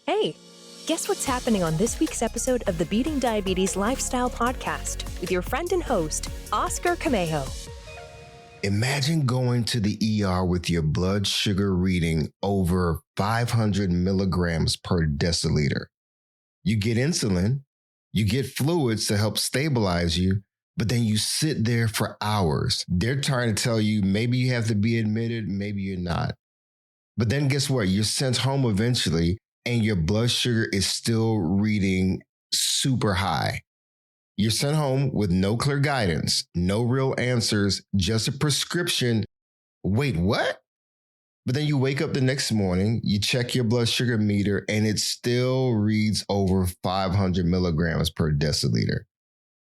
Hey, guess what's happening on this week's episode of the Beating Diabetes Lifestyle Podcast with your friend and host, Oscar Camejo. Imagine going to the ER with your blood sugar reading over 500 milligrams per deciliter. You get insulin, you get fluids to help stabilize you, but then you sit there for hours. They're trying to tell you maybe you have to be admitted, maybe you're not. But then guess what? You're sent home eventually and your blood sugar is still reading super high. You're sent home with no clear guidance, no real answers, just a prescription. Wait, what? But then you wake up the next morning, you check your blood sugar meter, and it still reads over 500 milligrams per deciliter.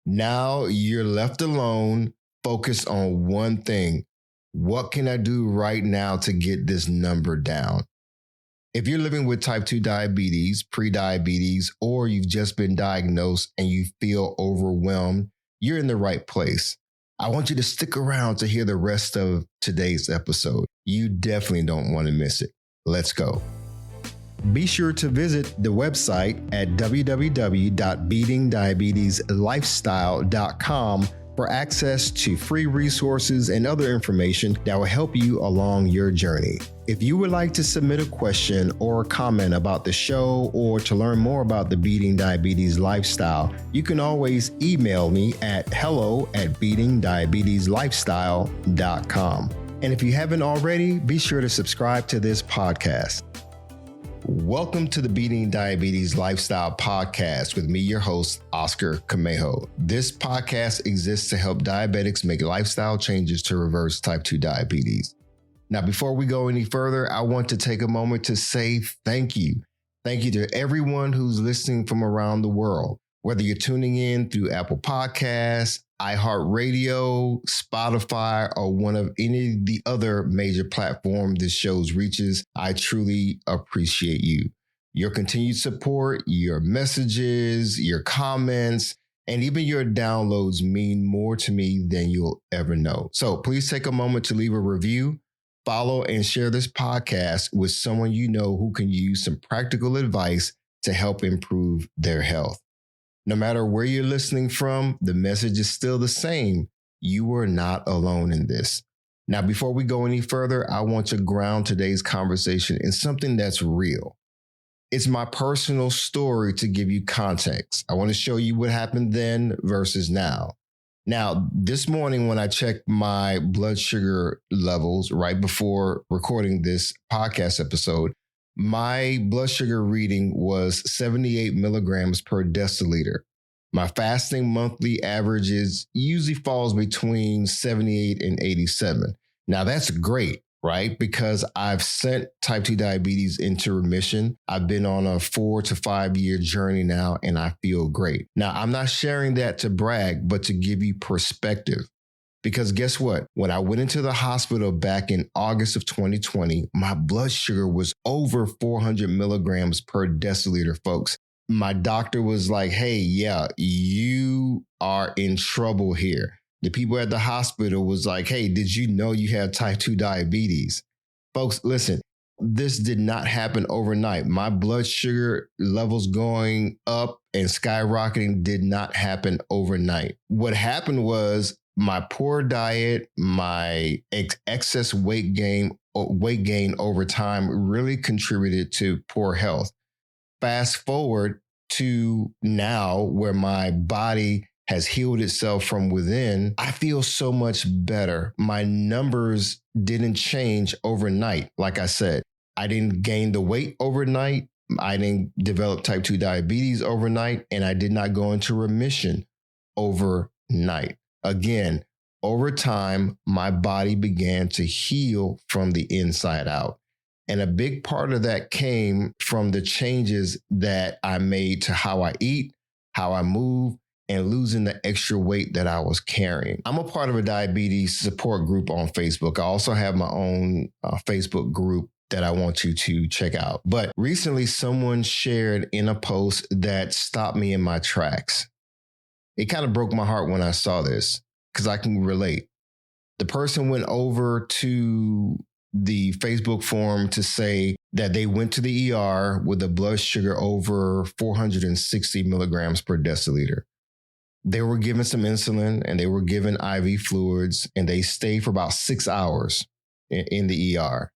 Now you're left alone, focused on one thing. What can I do right now to get this number down? If you're living with type 2 diabetes, pre-diabetes, or you've just been diagnosed and you feel overwhelmed, you're in the right place. I want you to stick around to hear the rest of today's episode. You definitely don't want to miss it. Let's go. Be sure to visit the website at www.beatingdiabeteslifestyle.com for access to free resources and other information that will help you along your journey. If you would like to submit a question or a comment about the show or to learn more about the Beating Diabetes Lifestyle, you can always email me at hello@beatingdiabeteslifestyle.com. And if you haven't already, be sure to subscribe to this podcast. Welcome to the Beating Diabetes Lifestyle Podcast with me, your host, Oscar Camejo. This podcast exists to help diabetics make lifestyle changes to reverse type 2 diabetes. Now, before we go any further, I want to take a moment to say thank you. Thank you to everyone who's listening from around the world. Whether you're tuning in through Apple Podcasts, iHeartRadio, Spotify, or one of any of the other major platforms this show reaches, I truly appreciate you. Your continued support, your messages, your comments, and even your downloads mean more to me than you'll ever know. So please take a moment to leave a review, follow, and share this podcast with someone you know who can use some practical advice to help improve their health. No matter where you're listening from, the message is still the same. You are not alone in this. Now, before we go any further, I want to ground today's conversation in something that's real. It's my personal story to give you context. I want to show you what happened then versus now. Now, this morning when I checked my blood sugar levels right before recording this podcast episode, my blood sugar reading was 78 milligrams per deciliter. My fasting monthly averages usually falls between 78 and 87. Now that's great, right? Because I've sent type 2 diabetes into remission. I've been on a 4 to 5 year journey now, and I feel great. Now, I'm not sharing that to brag, but to give you perspective. Because guess what? When I went into the hospital back in August of 2020, my blood sugar was over 400 milligrams per deciliter, folks. My doctor was like, hey, yeah, you are in trouble here. The people at the hospital was like, hey, did you know you have type 2 diabetes? Folks, listen, this did not happen overnight. My blood sugar levels going up and skyrocketing did not happen overnight. What happened was my poor diet, my excess weight gain over time really contributed to poor health. Fast forward to now where my body has healed itself from within, I feel so much better. My numbers didn't change overnight. Like I said, I didn't gain the weight overnight. I didn't develop type 2 diabetes overnight, and I did not go into remission overnight. Again, over time, my body began to heal from the inside out. And a big part of that came from the changes that I made to how I eat, how I move, and losing the extra weight that I was carrying. I'm a part of a diabetes support group on Facebook. I also have my own Facebook group that I want you to check out. But recently, someone shared in a post that stopped me in my tracks. It kind of broke my heart when I saw this because I can relate. The person went over to the Facebook forum to say, that they went to the ER with a blood sugar over 460 milligrams per deciliter. They were given some insulin and they were given IV fluids, and they stayed for about 6 hours in the ER.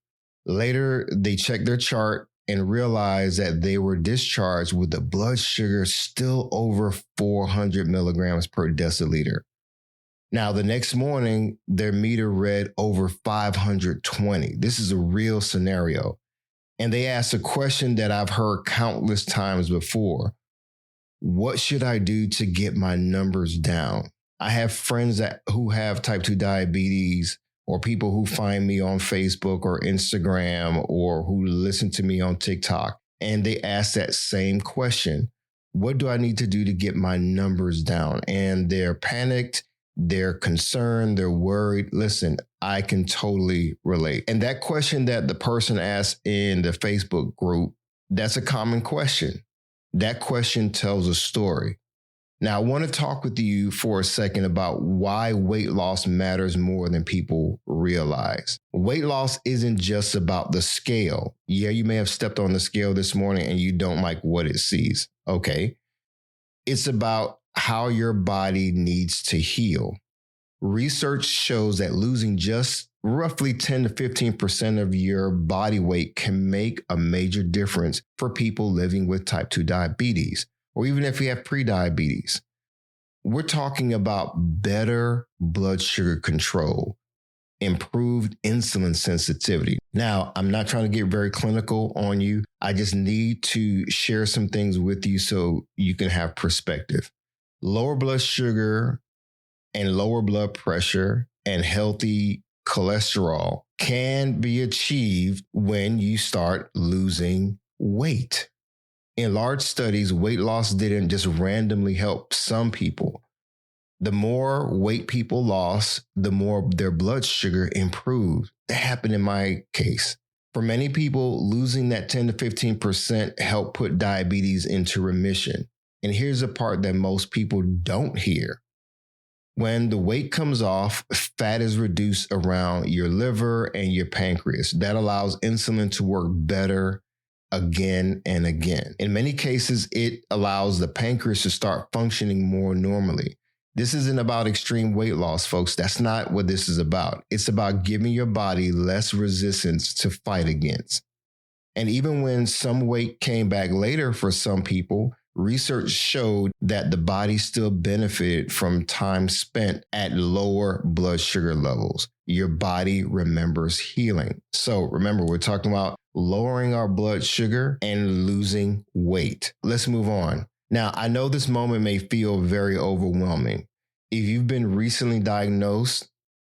Later, they checked their chart and realized that they were discharged with the blood sugar still over 400 milligrams per deciliter. Now, the next morning, their meter read over 520. This is a real scenario. And they asked a question that I've heard countless times before. What should I do to get my numbers down? I have friends who have type 2 diabetes, or people who find me on Facebook or Instagram, or who listen to me on TikTok, and they ask that same question. What do I need to do to get my numbers down? And they're panicked, they're concerned, they're worried. Listen, I can totally relate. And that question that the person asked in the Facebook group, that's a common question. That question tells a story. Now, I want to talk with you for a second about why weight loss matters more than people realize. Weight loss isn't just about the scale. Yeah, you may have stepped on the scale this morning and you don't like what it sees. Okay. It's about how your body needs to heal. Research shows that losing just roughly 10 to 15% of your body weight can make a major difference for people living with type 2 diabetes, or even if you have prediabetes. We're talking about better blood sugar control, improved insulin sensitivity. Now, I'm not trying to get very clinical on you. I just need to share some things with you so you can have perspective. Lower blood sugar and lower blood pressure and healthy cholesterol can be achieved when you start losing weight. In large studies, weight loss didn't just randomly help some people. The more weight people lost, the more their blood sugar improved. That happened in my case. For many people, losing that 10 to 15% helped put diabetes into remission. And here's the part that most people don't hear. When the weight comes off, fat is reduced around your liver and your pancreas. That allows insulin to work better again and again. In many cases, it allows the pancreas to start functioning more normally. This isn't about extreme weight loss, folks. That's not what this is about. It's about giving your body less resistance to fight against. And even when some weight came back later for some people, research showed that the body still benefited from time spent at lower blood sugar levels. Your body remembers healing. So remember, we're talking about lowering our blood sugar and losing weight. Let's move on. Now, I know this moment may feel very overwhelming. If you've been recently diagnosed,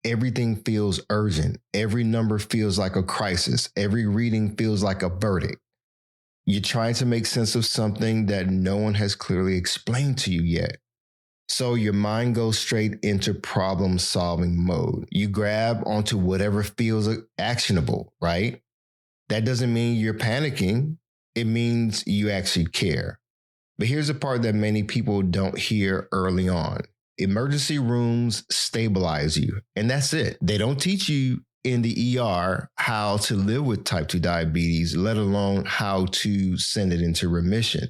everything feels urgent. Every number feels like a crisis. Every reading feels like a verdict. You're trying to make sense of something that no one has clearly explained to you yet. So your mind goes straight into problem-solving mode. You grab onto whatever feels actionable, right? That doesn't mean you're panicking. It means you actually care. But here's the part that many people don't hear early on. Emergency rooms stabilize you, and that's it. They don't teach you in the ER how to live with type 2 diabetes, let alone how to send it into remission.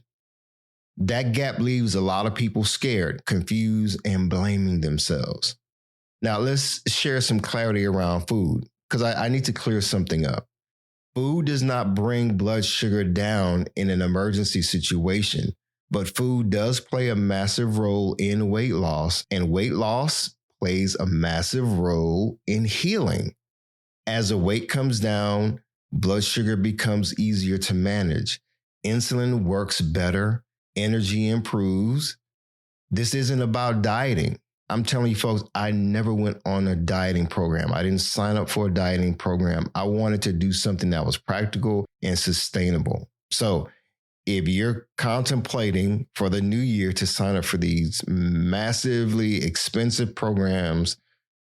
That gap leaves a lot of people scared, confused, and blaming themselves. Now, let's share some clarity around food, because I need to clear something up. Food does not bring blood sugar down in an emergency situation, but food does play a massive role in weight loss, and weight loss plays a massive role in healing. As the weight comes down, blood sugar becomes easier to manage. Insulin works better. Energy improves. This isn't about dieting. I'm telling you folks, I never went on a dieting program. I didn't sign up for a dieting program. I wanted to do something that was practical and sustainable. So if you're contemplating for the new year to sign up for these massively expensive programs,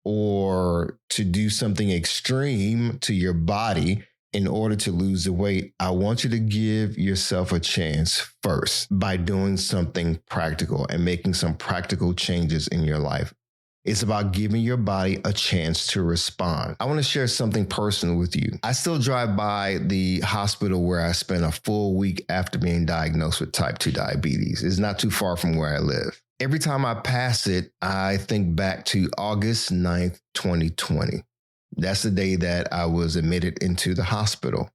or to do something extreme to your body in order to lose the weight, I want you to give yourself a chance first by doing something practical and making some practical changes in your life. It's about giving your body a chance to respond. I want to share something personal with you. I still drive by the hospital where I spent a full week after being diagnosed with type 2 diabetes. It's not too far from where I live. Every time I pass it, I think back to August 9th, 2020. That's the day that I was admitted into the hospital.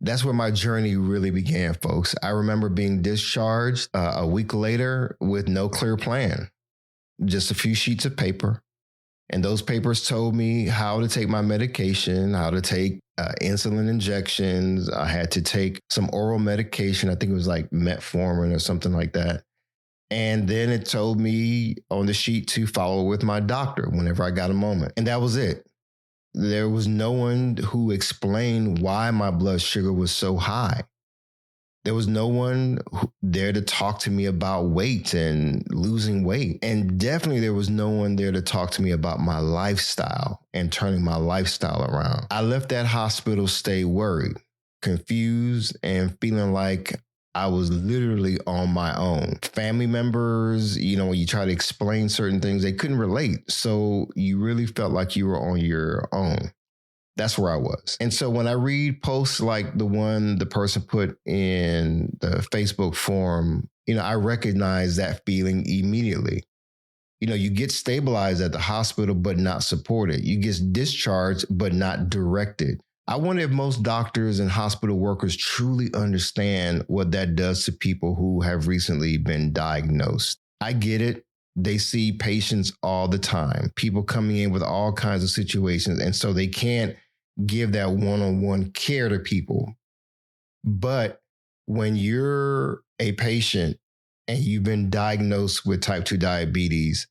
That's where my journey really began, folks. I remember being discharged a week later with no clear plan, just a few sheets of paper. And those papers told me how to take my medication, how to take insulin injections. I had to take some oral medication. I think it was like metformin or something like that. And then it told me on the sheet to follow with my doctor whenever I got a moment. And that was it. There was no one who explained why my blood sugar was so high. There was no one there to talk to me about weight and losing weight. And definitely there was no one there to talk to me about my lifestyle and turning my lifestyle around. I left that hospital stay worried, confused, and feeling like I was literally on my own. Family members, when you try to explain certain things, they couldn't relate. So you really felt like you were on your own. That's where I was. And so when I read posts like the one the person put in the Facebook forum, I recognize that feeling immediately. You get stabilized at the hospital, but not supported. You get discharged, but not directed. I wonder if most doctors and hospital workers truly understand what that does to people who have recently been diagnosed. I get it. They see patients all the time, people coming in with all kinds of situations. And so they can't give that one-on-one care to people. But when you're a patient and you've been diagnosed with type 2 diabetes,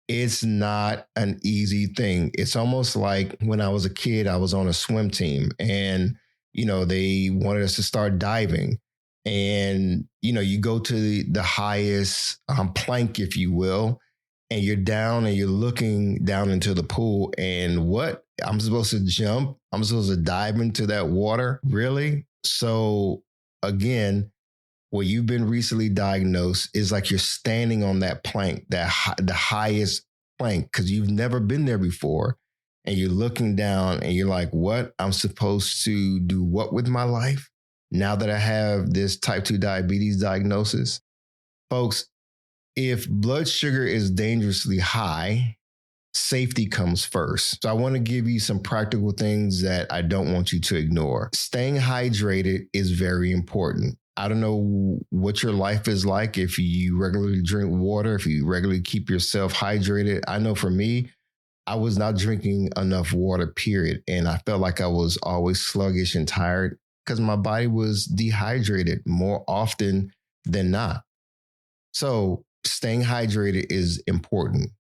it's not an easy thing. It's almost like when I was a kid, I was on a swim team and, they wanted us to start diving. And, you go to the highest plank, if you will, and you're down and you're looking down into the pool. And what? I'm supposed to jump? I'm supposed to dive into that water? Really? So again, when you've been recently diagnosed, is like you're standing on that plank, the highest plank, because you've never been there before. And you're looking down and you're like, what? I'm supposed to do what with my life now that I have this type 2 diabetes diagnosis? Folks, if blood sugar is dangerously high, safety comes first. So I want to give you some practical things that I don't want you to ignore. Staying hydrated is very important. I don't know what your life is like, if you regularly drink water, if you regularly keep yourself hydrated. I know for me, I was not drinking enough water, period. And I felt like I was always sluggish and tired because my body was dehydrated more often than not. So staying hydrated is important.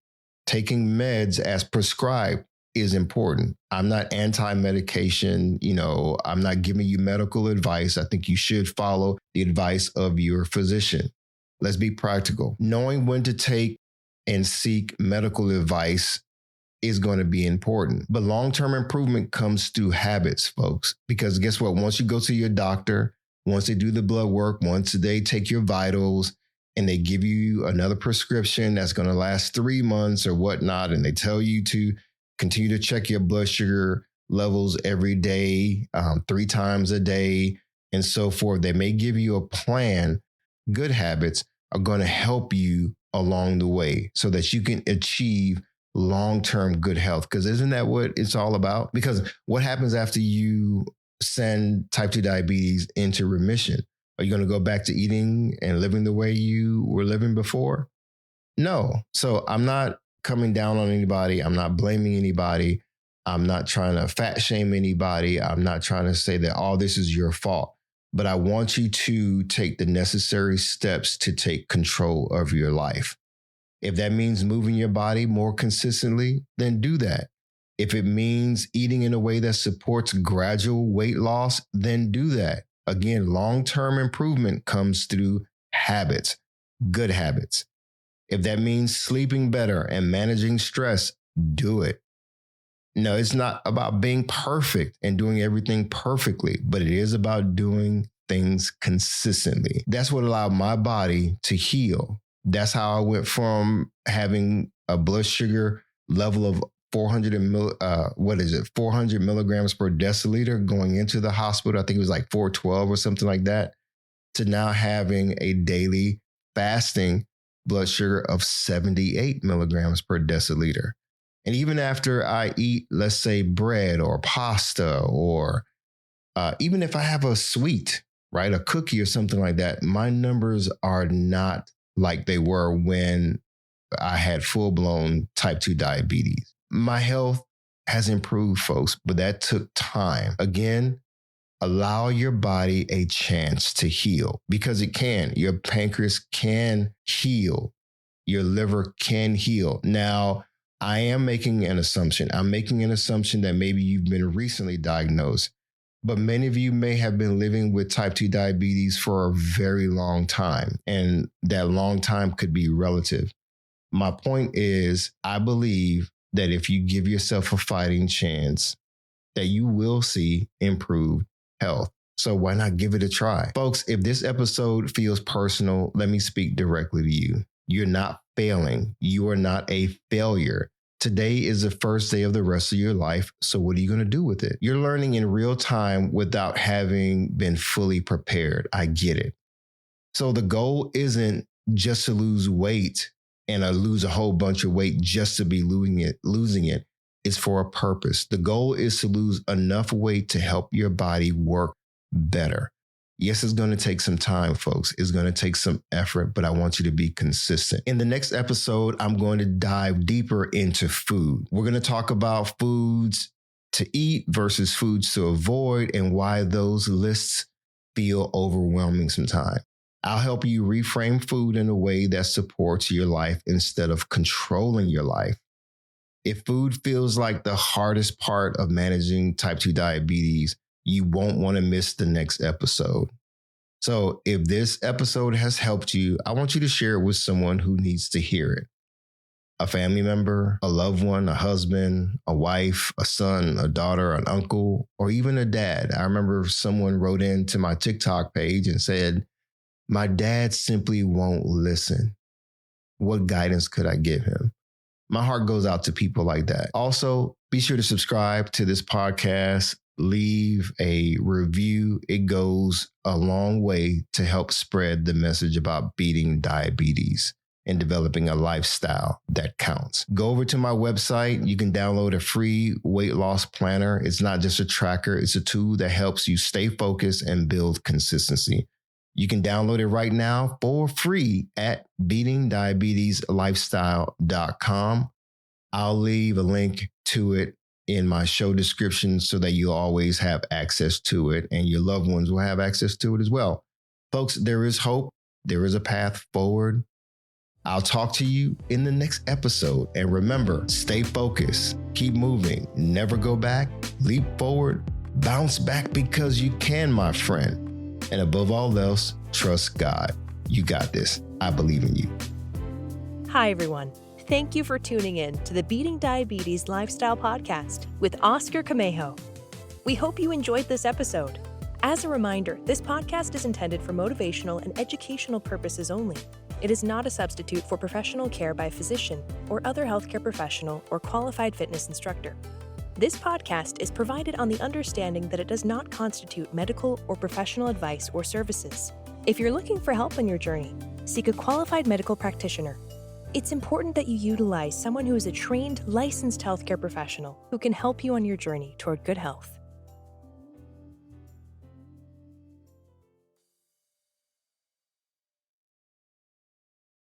Taking meds as prescribed is important. I'm not anti-medication. I'm not giving you medical advice. I think you should follow the advice of your physician. Let's be practical. Knowing when to take and seek medical advice is going to be important. But long-term improvement comes through habits, folks, because guess what? Once you go to your doctor, once they do the blood work, once they take your vitals, and they give you another prescription that's going to last 3 months or whatnot, and they tell you to continue to check your blood sugar levels every day, 3 times a day, and so forth. They may give you a plan. Good habits are going to help you along the way so that you can achieve long-term good health. Because isn't that what it's all about? Because what happens after you send type 2 diabetes into remission? Are you going to go back to eating and living the way you were living before? No. So I'm not coming down on anybody. I'm not blaming anybody. I'm not trying to fat shame anybody. I'm not trying to say that all this is your fault. But I want you to take the necessary steps to take control of your life. If that means moving your body more consistently, then do that. If it means eating in a way that supports gradual weight loss, then do that. Again, long-term improvement comes through habits, good habits. If that means sleeping better and managing stress, do it. No, it's not about being perfect and doing everything perfectly, but it is about doing things consistently. That's what allowed my body to heal. That's how I went from having a blood sugar level of 400 milligrams per deciliter going into the hospital. I think it was like 412 or something like that, to now having a daily fasting blood sugar of 78 milligrams per deciliter. And even after I eat, let's say, bread or pasta, or even if I have a sweet, right, a cookie or something like that, my numbers are not like they were when I had full-blown type 2 diabetes. My health has improved, folks, but that took time. Again, allow your body a chance to heal, because it can. Your pancreas can heal. Your liver can heal. Now, I am making an assumption. I'm making an assumption that maybe you've been recently diagnosed, but many of you may have been living with type 2 diabetes for a very long time, and that long time could be relative. My point is, I believe that if you give yourself a fighting chance, that you will see improved health. So why not give it a try? Folks, if this episode feels personal, let me speak directly to you. You're not failing. You are not a failure. Today is the first day of the rest of your life. So what are you going to do with it? You're learning in real time without having been fully prepared. I get it. So the goal isn't just to lose weight and lose a whole bunch of weight just to be losing it. It's for a purpose. The goal is to lose enough weight to help your body work better. Yes, it's going to take some time, folks. It's going to take some effort, but I want you to be consistent. In the next episode, I'm going to dive deeper into food. We're going to talk about foods to eat versus foods to avoid, and why those lists feel overwhelming sometimes. I'll help you reframe food in a way that supports your life instead of controlling your life. If food feels like the hardest part of managing type 2 diabetes, you won't want to miss the next episode. So if this episode has helped you, I want you to share it with someone who needs to hear it. A family member, a loved one, a husband, a wife, a son, a daughter, an uncle, or even a dad. I remember someone wrote into my TikTok page and said, "My dad simply won't listen. What guidance could I give him?" My heart goes out to people like that. Also, be sure to subscribe to this podcast. Leave a review. It goes a long way to help spread the message about beating diabetes and developing a lifestyle that counts. Go over to my website. You can download a free weight loss planner. It's not just a tracker. It's a tool that helps you stay focused and build consistency. You can download it right now for free at beatingdiabetieslifestyle.com. I'll leave a link to it in my show description so that you always have access to it, and your loved ones will have access to it as well. Folks, there is hope. There is a path forward. I'll talk to you in the next episode. And remember, stay focused, keep moving, never go back, leap forward, bounce back, because you can, my friend. And above all else, trust God. You got this. I believe in you. Hi, everyone. Thank you for tuning in to the Beating Diabetes Lifestyle Podcast with Oscar Camejo. We hope you enjoyed this episode. As a reminder, this podcast is intended for motivational and educational purposes only. It is not a substitute for professional care by a physician or other healthcare professional or qualified fitness instructor. This podcast is provided on the understanding that it does not constitute medical or professional advice or services. If you're looking for help on your journey, seek a qualified medical practitioner. It's important that you utilize someone who is a trained, licensed healthcare professional who can help you on your journey toward good health.